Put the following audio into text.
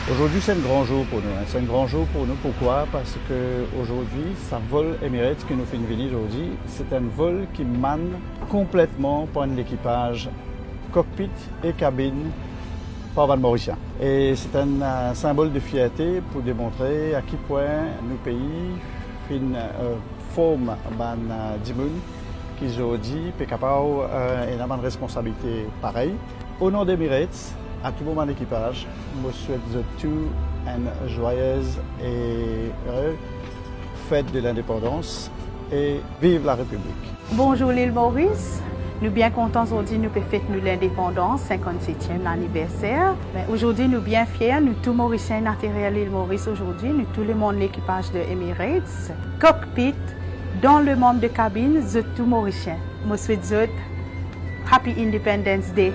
Aujourd'hui, c'est un grand jour pour nous. C'est un grand jour pour nous. Pourquoi? Parce qu'aujourd'hui, ce vol Emirates que nous faisons venir aujourd'hui, c'est un vol qui mène complètement par l'équipage cockpit et cabine par Van Mauricien. Et c'est un symbole de fierté pour démontrer à quel point nos pays forment un dimoun qui aujourd'hui est capable d'avoir une responsabilité pareille. Au nom d'Emirates, à tout moment d'équipage, je souhaite tout une joyeuse et heureuse fête de l'indépendance et vive la République. Bonjour l'île Maurice. Nous sommes bien contents aujourd'hui, nous pouvons fêter l'indépendance, 57e anniversaire. Aujourd'hui, nous sommes bien fiers, nous tous Mauriciens à l'île Maurice aujourd'hui, nous tout le monde l'équipage de Emirates, cockpit, dans le membre de cabine, nous tous Mauriciens. Je souhaite Happy Independence Day.